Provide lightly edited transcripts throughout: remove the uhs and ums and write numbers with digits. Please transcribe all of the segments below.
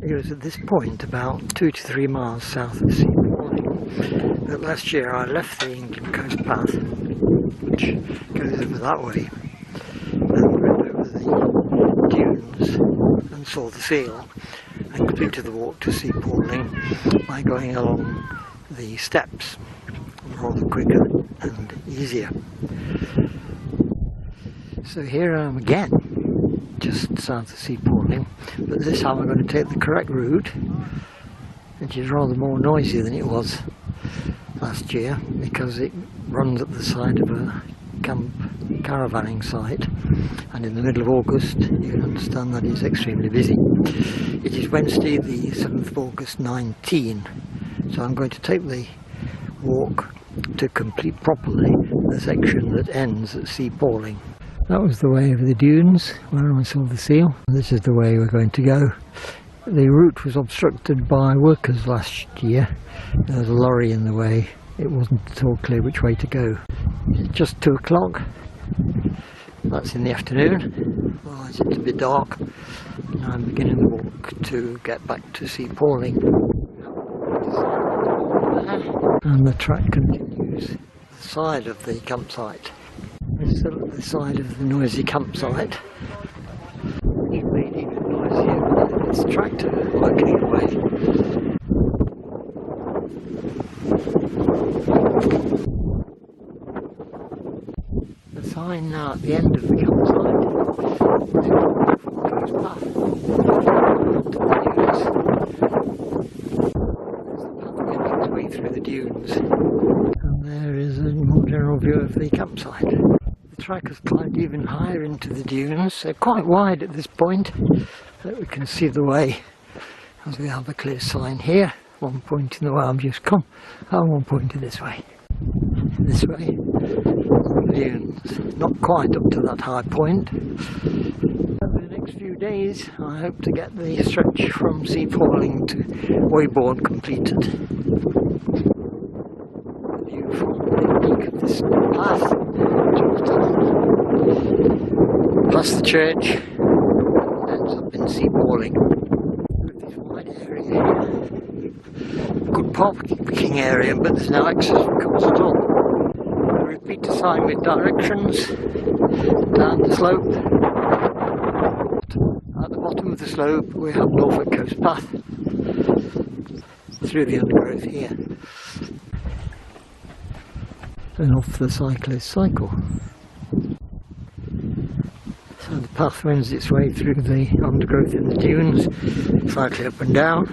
It was at this point about 2 to 3 miles south of Sea Palling that last year I left the England coast path, which goes over that way, and went over the dunes and saw the seal, and completed the walk to Sea Palling by going along the steps, rather quicker and easier. So here I am again, just south of Sea Palling, but this time I'm going to take the correct route, which is rather more noisy than it was last year, because it runs at the side of a camp caravanning site, and in the middle of August you can understand that it's extremely busy. It is Wednesday the 7th of August 19, so I'm going to take the walk to complete properly the section that ends at Sea Palling. That was the way over the dunes where I saw the seal. This is the way we're going to go. The route was obstructed by workers last year. There was a lorry in the way. It wasn't at all clear which way to go. It's just 2 o'clock. That's in the afternoon. Otherwise it's a bit dark. Now I'm beginning the walk to get back to Sea Palling. And the track continues the side of the campsite. We're still at the side of the noisy campsite, which made it even noisier with its tractor working away. The sign now at the end of the campsite goes path to the dunes. There's the path wending its way through the dunes, and there is a more general view of the campsite. The track has climbed even higher into the dunes. They're quite wide at this point, so that we can see the way, as we have a clear sign here. One point in the way I've just come, and one pointing this way. This way, the dunes. Not quite up to that high point. Over the next few days, I hope to get the stretch from Sea Palling to Weybourne completed. The view from the peak of this path, past the church, ends up in Sea Palling. With this wide area here. Good parking area, but there's no access for cars at all. A repeater sign with directions down the slope. At the bottom of the slope we have Norfolk Coast Path through the undergrowth here. And off the cyclist cycle. So the path wends its way through the undergrowth in the dunes, slightly up and down,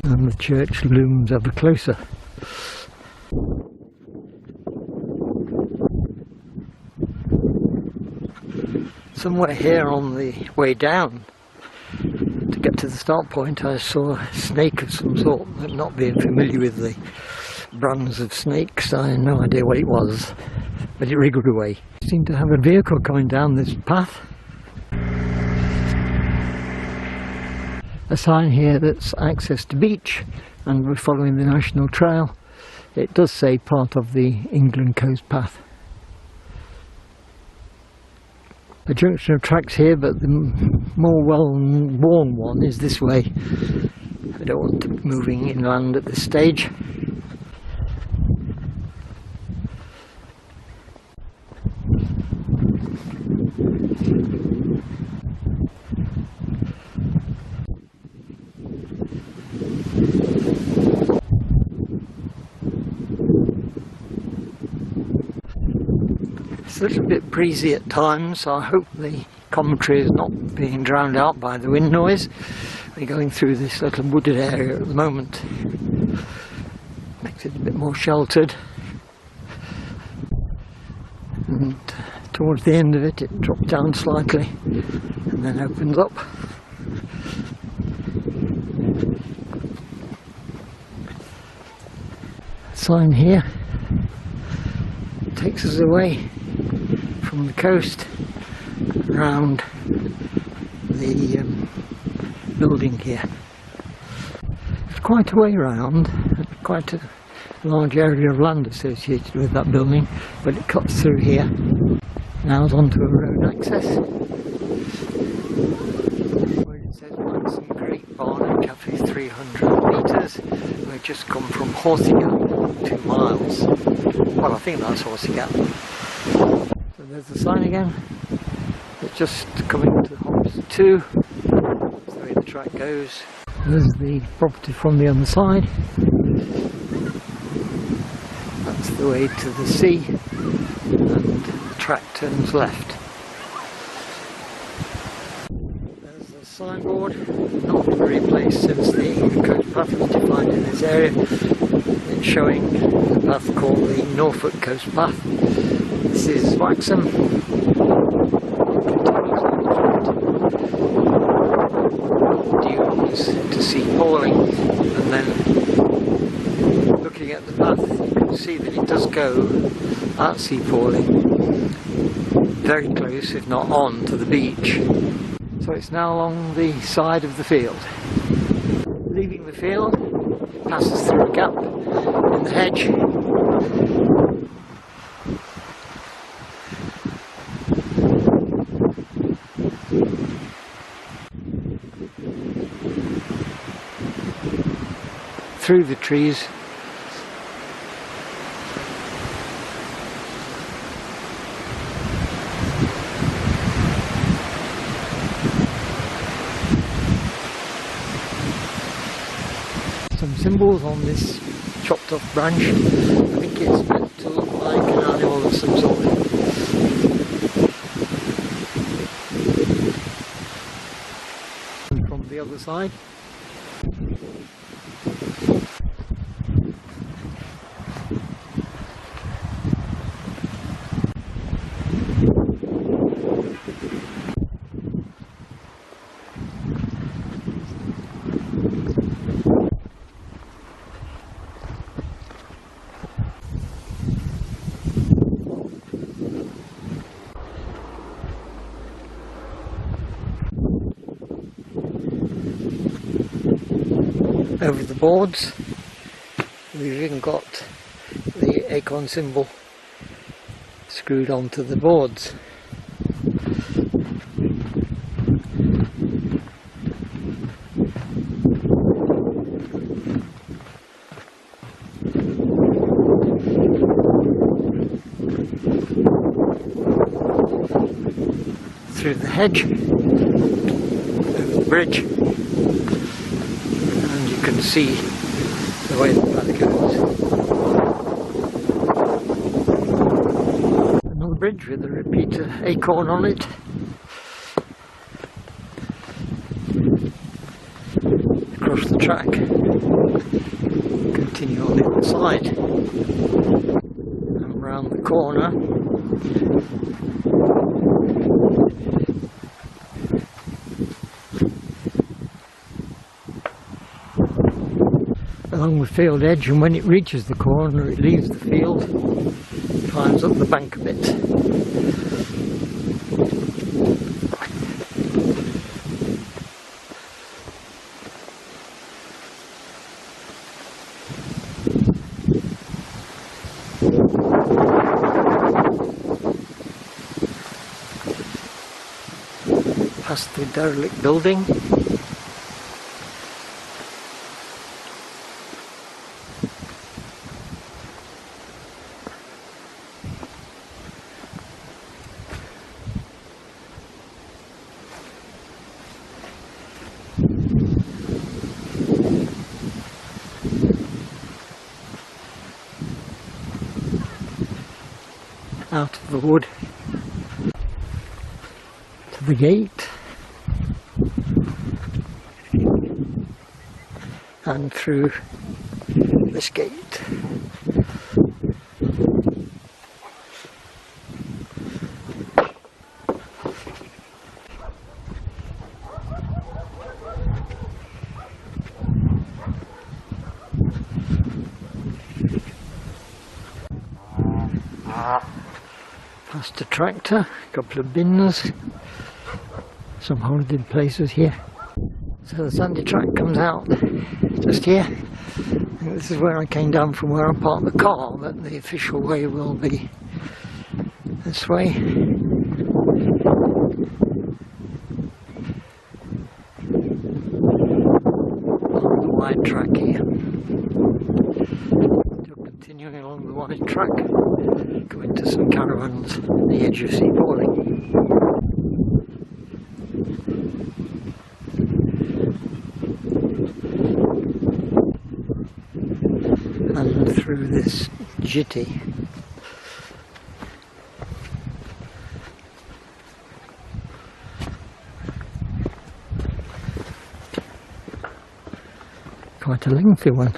and the church looms ever closer. Somewhere here on the way down, to get to the start point, I saw a snake of some sort, but not being familiar with the brands of snakes, I had no idea what it was, but it wriggled away. I seem to have a vehicle coming down this path. A sign here that's access to beach, and we're following the National Trail. It does say part of the England Coast Path. A junction of tracks here, but the more well-worn one is this way. I don't want to be moving inland at this stage. It's a little bit breezy at times, so I hope the commentary is not being drowned out by the wind noise. We're going through this little wooded area at the moment. Makes it a bit more sheltered. And towards the end of it, it drops down slightly and then opens up. Sign here takes us away from the coast around the building here. It's quite a way round, quite a large area of land associated with that building, but it cuts through here. Now it's onto a road access where it says Manson Great Barnum Cafe 300 metres. We've just come from Horsey Gap, 2 miles. Well, I think that's Horsey Gap. So there's the sign again. It's just coming to Hobbs 2. That's the way the track goes. There's the property from the other side. That's the way to the sea, and the track turns left. There's the signboard, not very placed since the coast path was defined in this area. It's showing the path called the Norfolk Coast Path. This is Waxham. Dunes to see Palling, and then looking at the path you can see that it does go at Sea Palling very close, if not on, to the beach. So it's now along the side of the field. Leaving the field, it passes through a gap in the hedge. Through the trees. Some symbols on this chopped off branch. I think it's meant to look like an animal of some sort. And from the other side. Over the boards, we've even got the acorn symbol screwed onto the boards. Through the hedge, over the bridge. You can see the way the path goes. Another bridge with a repeater acorn on it. Across the track. Continue on the other side. And round the corner. Along the field edge, and when it reaches the corner it leaves the field, climbs up the bank a bit. Past the derelict building. Out of the wood to the gate and through this gate. Past a tractor, a couple of bins, some holiday places here. So the sandy track comes out just here. And this is where I came down from where I parked the car, but the official way will be this way. wide track here. Still continuing along the wide track, going to some caravans on the edge of Sea Palling. And through this jetty. Quite a lengthy one.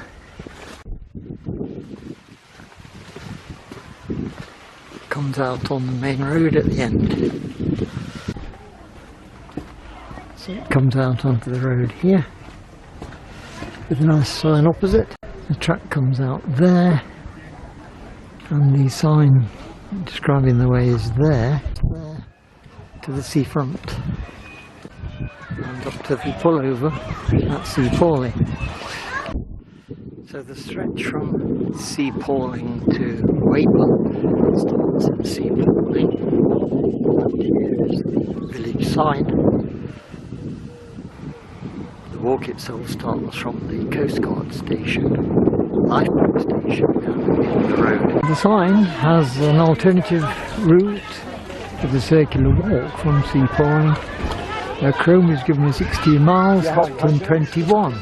Comes out on the main road at the end. So it comes out onto the road here with a nice sign opposite. The track comes out there and the sign describing the way is there to the seafront and up to the pullover at Sea Palling. So the stretch from Sea Palling to Weighborough starts at Sea Palling, and here is the village sign. The walk itself starts from the Coast Guard station, lifeboat station down the road. The sign has an alternative route for the circular walk from Sea Palling. Chrome is given as 16 miles, Hopton 21.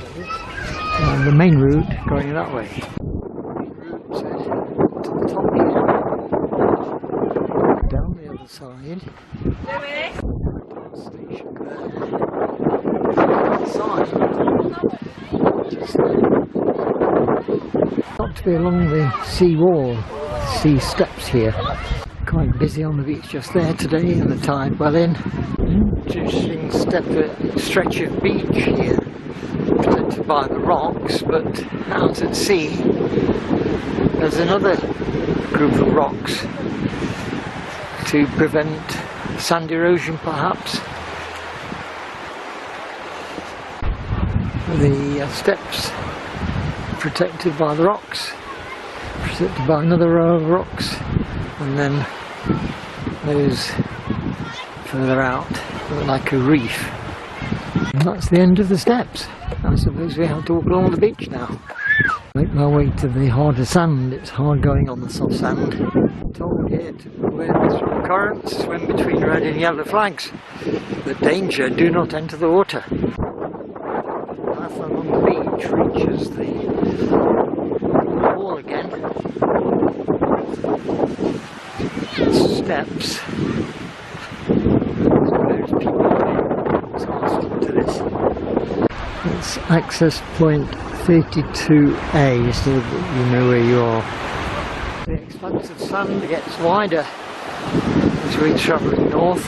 The main route going that way. The main route to the top here, down the other side. Station there. Sign just there. Got to be along the sea wall, sea steps here. Quite busy on the beach just there today, and the tide well in. Interesting stretch of beach here, protected by the rocks, but out at sea there's another group of rocks to prevent sand erosion perhaps. The steps protected by the rocks, protected by another row of rocks, and then those further out look like a reef. And that's the end of the steps. I suppose we have to walk along the beach now. Make my way to the harder sand. It's hard going on the soft sand. I'm told here to beware of strong currents, swim between red and yellow flags. But danger, do not enter the water. The path along the beach reaches the wall again. Steps. There's people to this. It's access point 32A, so that you know where you are. The expanse of sand gets wider as we're travelling north.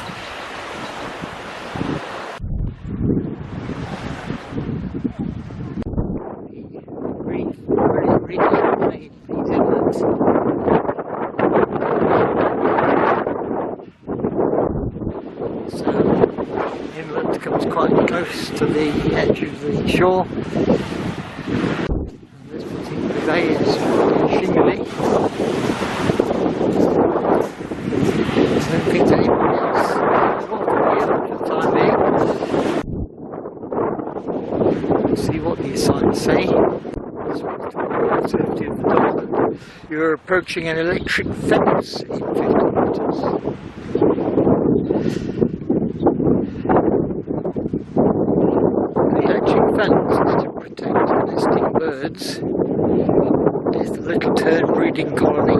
The reef very recently made these inlets. So inlet comes quite close to the edge of the shore. And this particular bay is shingly. I don't think anybody else is welcome here for the time being. We'll see what these signs say. Safety of the dog. You're approaching an electric fence in 50 metres. The electric fence is to protect nesting birds. There's the little tern breeding colony.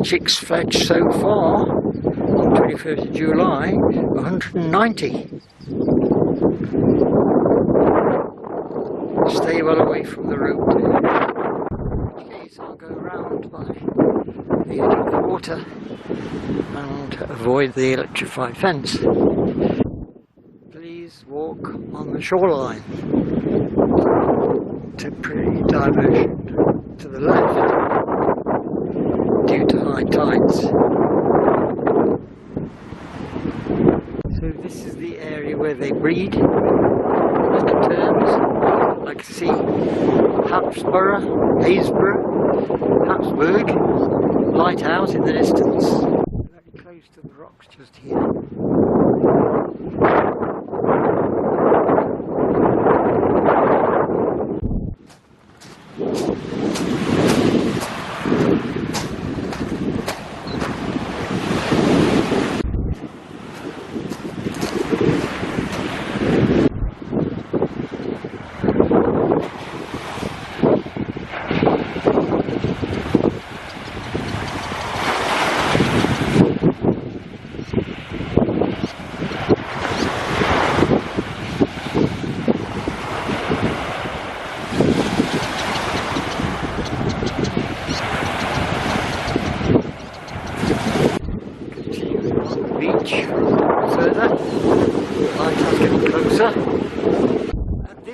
Chicks fledged so far on 21st of July, 190. Stay well away from the road. In which case I'll go round by the edge of the water and avoid the electrified fence. Please walk on the shoreline. Temporary diversion to the left due to high tides. So this is the area where they breed the terns. I can see Happisburgh, Happisburgh lighthouse in the distance. Very close to the rocks just here.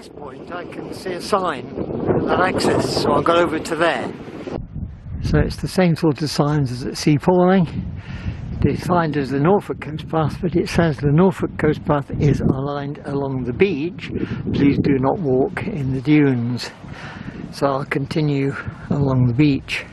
this point I can see a sign that exists, so I'll go over to there. So it's the same sort of signs as at Sea Palling, defined as the Norfolk Coast Path, but it says the Norfolk Coast Path is aligned along the beach. Please do not walk in the dunes. So I'll continue along the beach.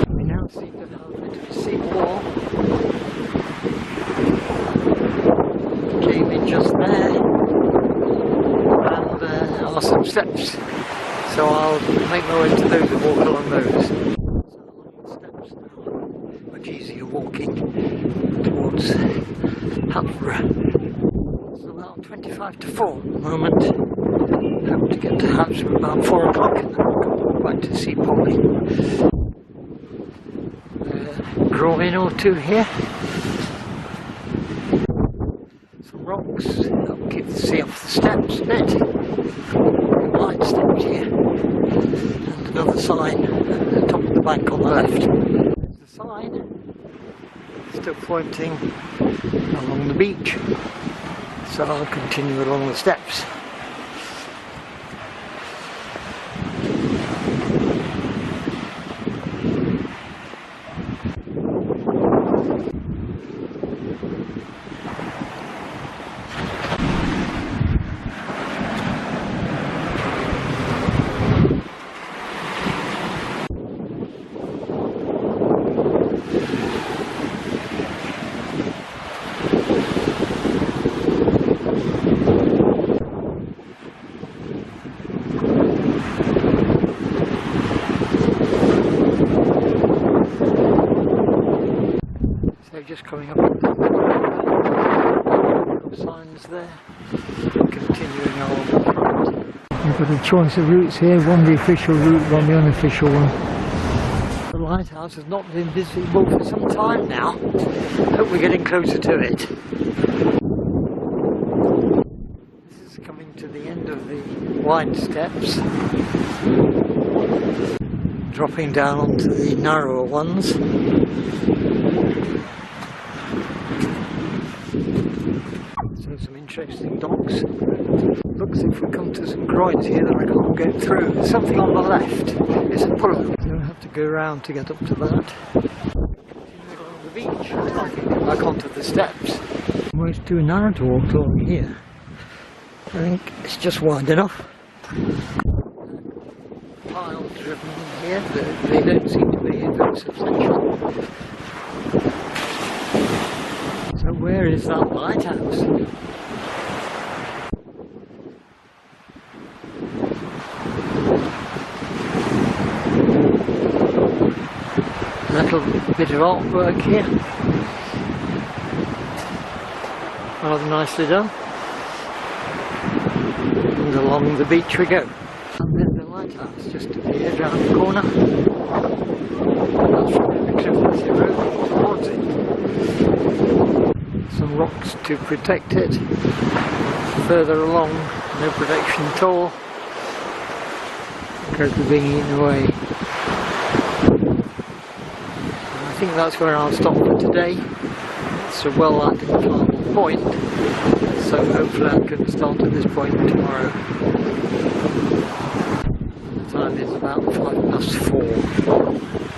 We now seem to have a bit of a sea wall. Came in just there, and there are some steps, so I'll make my way to those and walk along those. So along the steps now, much easier walking towards Happisburgh. It's about 25 to 4 at the moment. Hope to get to Happisburgh about 4 o'clock and then we'll come back to Sea Palling. Groin or two here. Rocks that'll keep the sea off the steps a bit. Light steps here. And another sign at the top of the bank on the left. There's the sign. Still pointing along the beach. So I'll continue along the steps. Just coming up, signs there, continuing along the front. We've got a choice of routes here, one the official route, one the unofficial one. The lighthouse has not been visible for some time now. Hope we're getting closer to it. This is coming to the end of the wide steps, dropping down onto the narrower ones. Some interesting docks. Looks as if we come to some groins here that I can't get through. There's something on the left. It's a pull-up. So I have to go around to get up to that. Continue along the beach. I can get back onto the steps. Almost too narrow to walk along here. I think it's just wide enough. Piles driven in here, but they don't seem to be very substantial. So where is that lighthouse? A little bit of artwork here. Rather nicely done. And along the beach we go. And then the lighthouse just appeared round the corner. That's from the Clifford Road towards it. Some rocks to protect it. Further along, no protection at all. Because we're being eaten away. And I think that's where I'll stop for today. It's a well-identifiable point, so hopefully I can start at this point tomorrow. The time is about 4:05.